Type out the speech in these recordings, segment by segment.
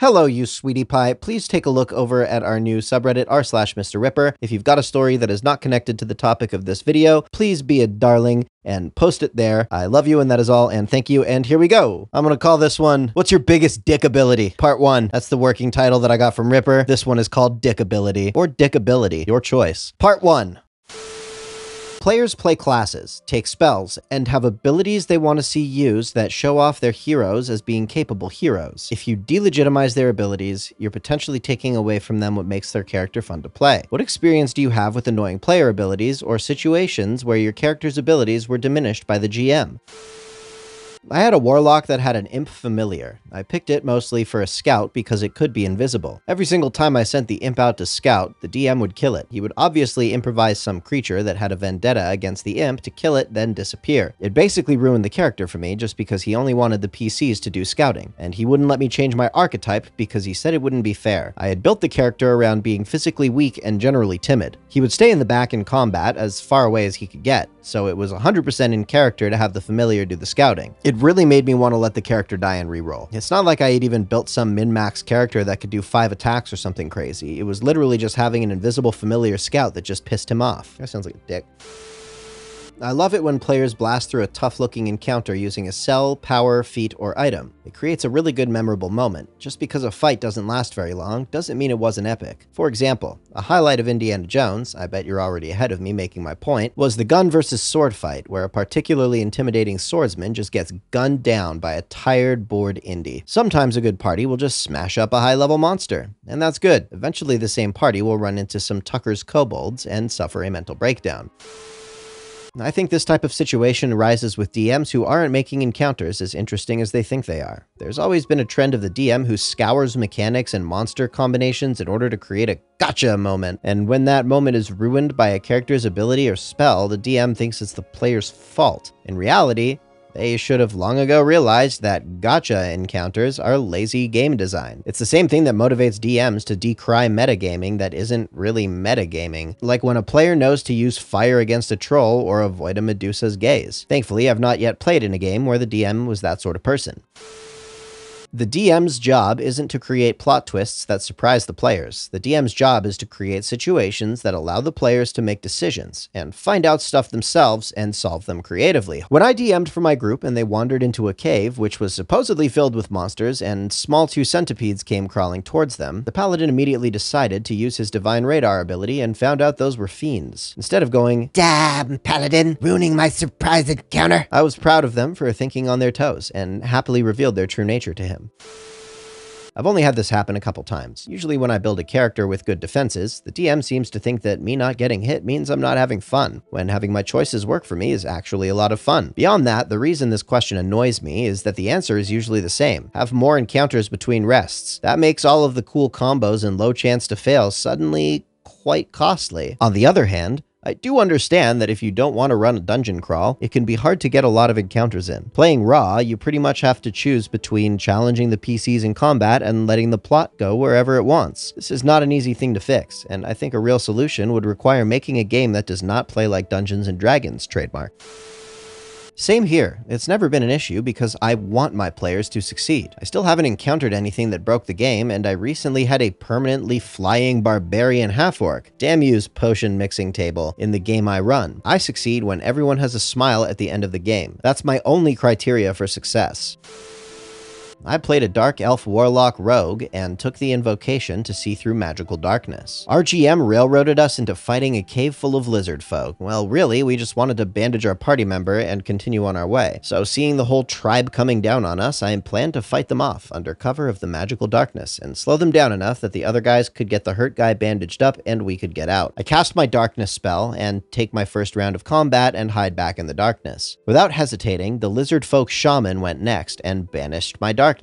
Hello, you sweetie pie. Please take a look over at our new subreddit r/Mr. If you've got a story that is not connected to the topic of this video, please be a darling and post it there. I love you and that is all, and thank you, and here we go. I'm gonna call this one, What's Your Biggest Dick Ability? Part 1. That's the working title that I got from Ripper. This one is called Dick Ability, or Dick Ability, your choice. Part 1. Players play classes, take spells, and have abilities they want to see used that show off their heroes as being capable heroes. If you delegitimize their abilities, you're potentially taking away from them what makes their character fun to play. What experience do you have with annoying player abilities or situations where your character's abilities were diminished by the GM? I had a warlock that had an imp familiar. I picked it mostly for a scout because it could be invisible. Every single time I sent the imp out to scout, the DM would kill it. He would obviously improvise some creature that had a vendetta against the imp to kill it, then disappear. It basically ruined the character for me just because he only wanted the PCs to do scouting, and he wouldn't let me change my archetype because he said it wouldn't be fair. I had built the character around being physically weak and generally timid. He would stay in the back in combat as far away as he could get, so it was 100% in character to have the familiar do the scouting. It really made me want to let the character die and reroll. It's not like I had even built some min-max character that could do 5 attacks or something crazy. It was literally just having an invisible familiar scout that just pissed him off. That sounds like a dick. I love it when players blast through a tough-looking encounter using a cell, power, feat, or item. It creates a really good memorable moment. Just because a fight doesn't last very long doesn't mean it wasn't epic. For example, a highlight of Indiana Jones, I bet you're already ahead of me making my point, was the gun versus sword fight, where a particularly intimidating swordsman just gets gunned down by a tired, bored Indy. Sometimes a good party will just smash up a high-level monster, and that's good. Eventually the same party will run into some Tucker's kobolds and suffer a mental breakdown. I think this type of situation arises with DMs who aren't making encounters as interesting as they think they are. There's always been a trend of the DM who scours mechanics and monster combinations in order to create a gotcha moment, and when that moment is ruined by a character's ability or spell, the DM thinks it's the player's fault. In reality, they should have long ago realized that gotcha encounters are lazy game design. It's the same thing that motivates DMs to decry metagaming that isn't really metagaming, like when a player knows to use fire against a troll or avoid a Medusa's gaze. Thankfully, I've not yet played in a game where the DM was that sort of person. The DM's job isn't to create plot twists that surprise the players. The DM's job is to create situations that allow the players to make decisions and find out stuff themselves and solve them creatively. When I DM'd for my group and they wandered into a cave, which was supposedly filled with monsters, and small 2 centipedes came crawling towards them, the paladin immediately decided to use his divine radar ability and found out those were fiends. Instead of going, "Damn, paladin, ruining my surprise encounter," I was proud of them for thinking on their toes and happily revealed their true nature to him. I've only had this happen a couple times. Usually when I build a character with good defenses, the DM seems to think that me not getting hit means I'm not having fun, when having my choices work for me is actually a lot of fun. Beyond that, the reason this question annoys me is that the answer is usually the same. Have more encounters between rests. That makes all of the cool combos and low chance to fail suddenly quite costly. On the other hand, I do understand that if you don't want to run a dungeon crawl, it can be hard to get a lot of encounters in. Playing raw, you pretty much have to choose between challenging the PCs in combat and letting the plot go wherever it wants. This is not an easy thing to fix, and I think a real solution would require making a game that does not play like Dungeons & Dragons, trademark. Same here. It's never been an issue because I want my players to succeed. I still haven't encountered anything that broke the game, and I recently had a permanently flying barbarian half-orc, damn you's potion mixing table, in the game I run. I succeed when everyone has a smile at the end of the game. That's my only criteria for success. I played a Dark Elf Warlock Rogue and took the invocation to see through magical darkness. Our GM railroaded us into fighting a cave full of lizard folk. Well, really, we just wanted to bandage our party member and continue on our way. So seeing the whole tribe coming down on us, I planned to fight them off under cover of the magical darkness and slow them down enough that the other guys could get the hurt guy bandaged up and we could get out. I cast my darkness spell and take my first round of combat and hide back in the darkness. Without hesitating, the lizard folk shaman went next and banished my darkness.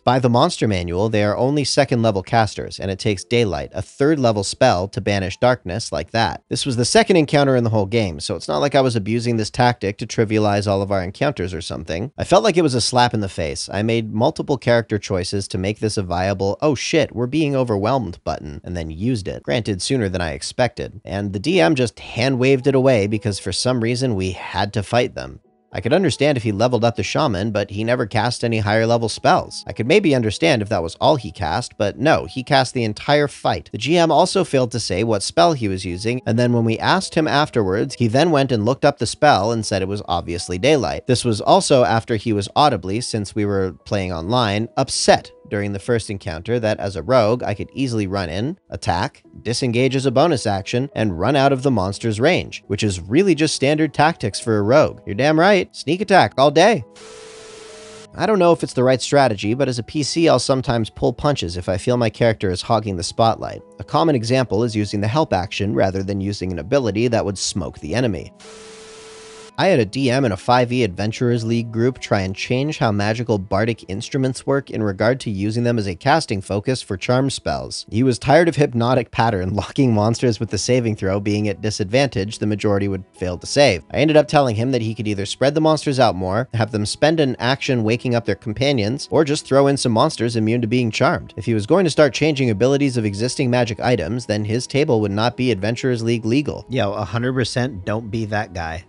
By the monster manual, they are only 2nd level casters, and it takes daylight, a 3rd level spell, to banish darkness like that. This was the 2nd encounter in the whole game, so it's not like I was abusing this tactic to trivialize all of our encounters or something. I felt like it was a slap in the face. I made multiple character choices to make this a viable, oh shit, we're being overwhelmed button, and then used it. Granted, sooner than I expected. And the DM just hand-waved it away because for some reason we had to fight them. I could understand if he leveled up the shaman, but he never cast any higher level spells. I could maybe understand if that was all he cast, but no, he cast the entire fight. The GM also failed to say what spell he was using, and then when we asked him afterwards, he then went and looked up the spell and said it was obviously daylight. This was also after he was audibly, since we were playing online, upset during the first encounter that as a rogue, I could easily run in, attack, disengage as a bonus action, and run out of the monster's range, which is really just standard tactics for a rogue. You're damn right, sneak attack all day. I don't know if it's the right strategy, but as a PC, I'll sometimes pull punches if I feel my character is hogging the spotlight. A common example is using the help action rather than using an ability that would smoke the enemy. I had a DM in a 5e Adventurers League group try and change how magical bardic instruments work in regard to using them as a casting focus for charm spells. He was tired of hypnotic pattern locking monsters with the saving throw being at disadvantage the majority would fail to save. I ended up telling him that he could either spread the monsters out more, have them spend an action waking up their companions, or just throw in some monsters immune to being charmed. If he was going to start changing abilities of existing magic items, then his table would not be Adventurers League legal. Yo, 100% don't be that guy.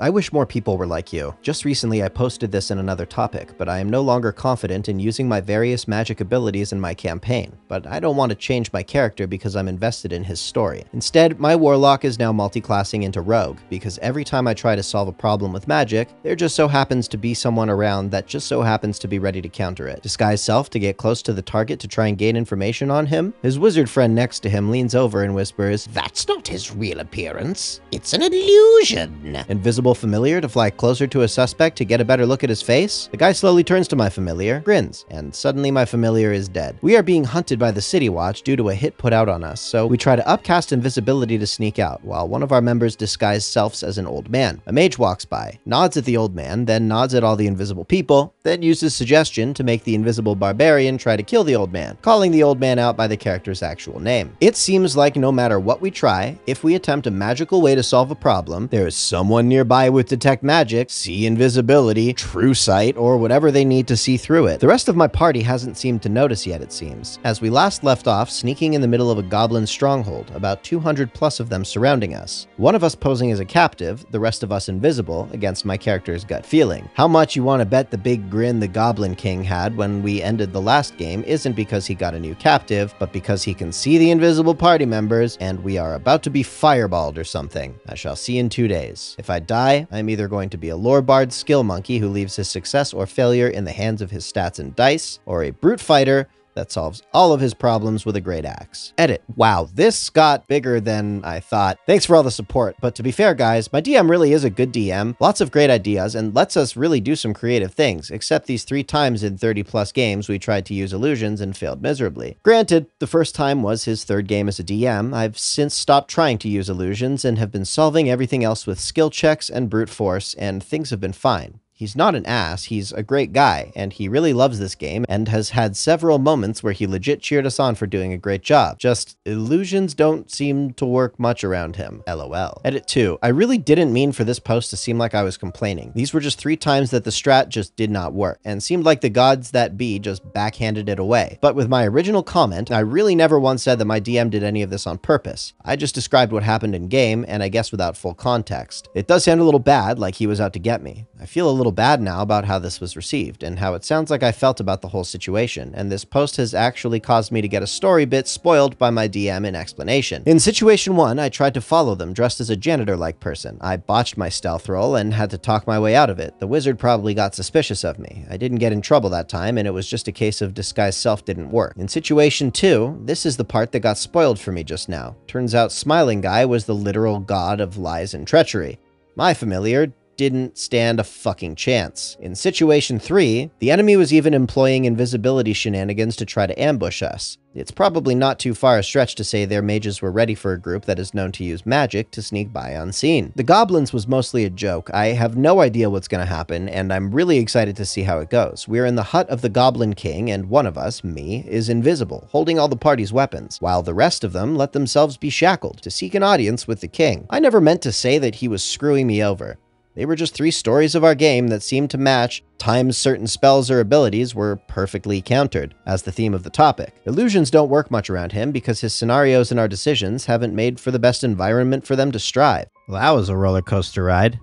I wish more people were like you. Just recently I posted this in another topic, but I am no longer confident in using my various magic abilities in my campaign. But I don't want to change my character because I'm invested in his story. Instead, my warlock is now multi-classing into rogue, because every time I try to solve a problem with magic, there just so happens to be someone around that just so happens to be ready to counter it. Disguise self to get close to the target to try and gain information on him. His wizard friend next to him leans over and whispers, "That's not his real appearance. It's an illusion." Invisible familiar to fly closer to a suspect to get a better look at his face. The guy slowly turns to my familiar, grins, and suddenly my familiar is dead. We are being hunted by the City Watch due to a hit put out on us, so we try to upcast invisibility to sneak out, while one of our members disguised selves as an old man. A mage walks by, nods at the old man, then nods at all the invisible people, then uses suggestion to make the invisible barbarian try to kill the old man, calling the old man out by the character's actual name. It seems like no matter what we try, if we attempt a magical way to solve a problem, there is someone nearby with detect magic, see invisibility, true sight, or whatever they need to see through it. The rest of my party hasn't seemed to notice yet, it seems. As we last left off, sneaking in the middle of a goblin stronghold, about 200 plus of them surrounding us. One of us posing as a captive, the rest of us invisible, against my character's gut feeling. How much you want to bet the big grin the Goblin King had when we ended the last game isn't because he got a new captive, but because he can see the invisible party members, and we are about to be fireballed or something. I shall see in 2 days. If I die, I'm either going to be a lore bard skill monkey who leaves his success or failure in the hands of his stats and dice, or a brute fighter that solves all of his problems with a great axe. Edit. Wow, this got bigger than I thought. Thanks for all the support, but to be fair guys, my DM really is a good DM, lots of great ideas, and lets us really do some creative things, except these 3 times in 30 plus games we tried to use illusions and failed miserably. Granted, the first time was his 3rd game as a DM. I've since stopped trying to use illusions and have been solving everything else with skill checks and brute force, and things have been fine. He's not an ass, he's a great guy, and he really loves this game and has had several moments where he legit cheered us on for doing a great job. Just, illusions don't seem to work much around him. LOL. Edit 2. I really didn't mean for this post to seem like I was complaining. These were just 3 times that the strat just did not work, and seemed like the gods that be just backhanded it away. But with my original comment, I really never once said that my DM did any of this on purpose. I just described what happened in game, and I guess without full context. It does sound a little bad, like he was out to get me. I feel a little bad now about how this was received and how it sounds like I felt about the whole situation, and this post has actually caused me to get a story bit spoiled by my DM in explanation. In situation 1, I tried to follow them dressed as a janitor-like person. I botched my stealth roll and had to talk my way out of it. The wizard probably got suspicious of me. I didn't get in trouble that time, and it was just a case of disguise self didn't work. In situation 2, this is the part that got spoiled for me just now. Turns out Smiling Guy was the literal god of lies and treachery. My familiar didn't stand a fucking chance. In situation 3, the enemy was even employing invisibility shenanigans to try to ambush us. It's probably not too far a stretch to say their mages were ready for a group that is known to use magic to sneak by unseen. The goblins was mostly a joke. I have no idea what's going to happen, and I'm really excited to see how it goes. We're in the hut of the Goblin King, and one of us, me, is invisible, holding all the party's weapons, while the rest of them let themselves be shackled to seek an audience with the king. I never meant to say that he was screwing me over. They were just 3 stories of our game that seemed to match times certain spells or abilities were perfectly countered, as the theme of the topic. Illusions don't work much around him because his scenarios and our decisions haven't made for the best environment for them to strive. Well, that was a roller coaster ride.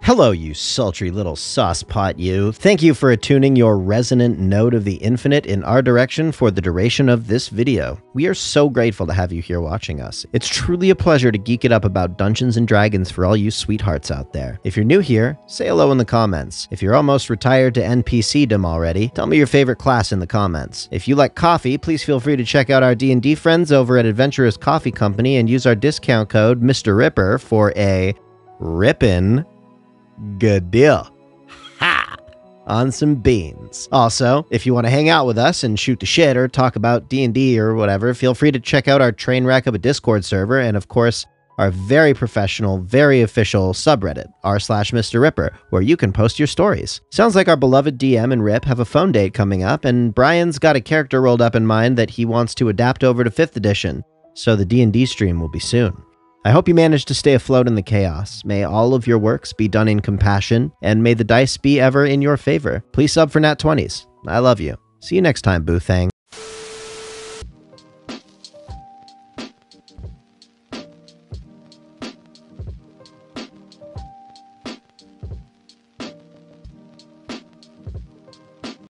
Hello, you sultry little saucepot, you. Thank you for attuning your resonant note of the infinite in our direction for the duration of this video. We are so grateful to have you here watching us. It's truly a pleasure to geek it up about Dungeons & Dragons for all you sweethearts out there. If you're new here, say hello in the comments. If you're almost retired to NPCdom already, tell me your favorite class in the comments. If you like coffee, please feel free to check out our D&D friends over at Adventurous Coffee Company and use our discount code Mr. Ripper for a rippin' good deal. Ha! On some beans. Also, if you want to hang out with us and shoot the shit or talk about D&D or whatever, feel free to check out our train wreck of a Discord server and, of course, our very professional, very official subreddit, r/Mr. Ripper, where you can post your stories. Sounds like our beloved DM and Rip have a phone date coming up, and Brian's got a character rolled up in mind that he wants to adapt over to 5th edition, so the D&D stream will be soon. I hope you manage to stay afloat in the chaos. May all of your works be done in compassion, and may the dice be ever in your favor. Please sub for Nat 20s. I love you. See you next time, Boothang.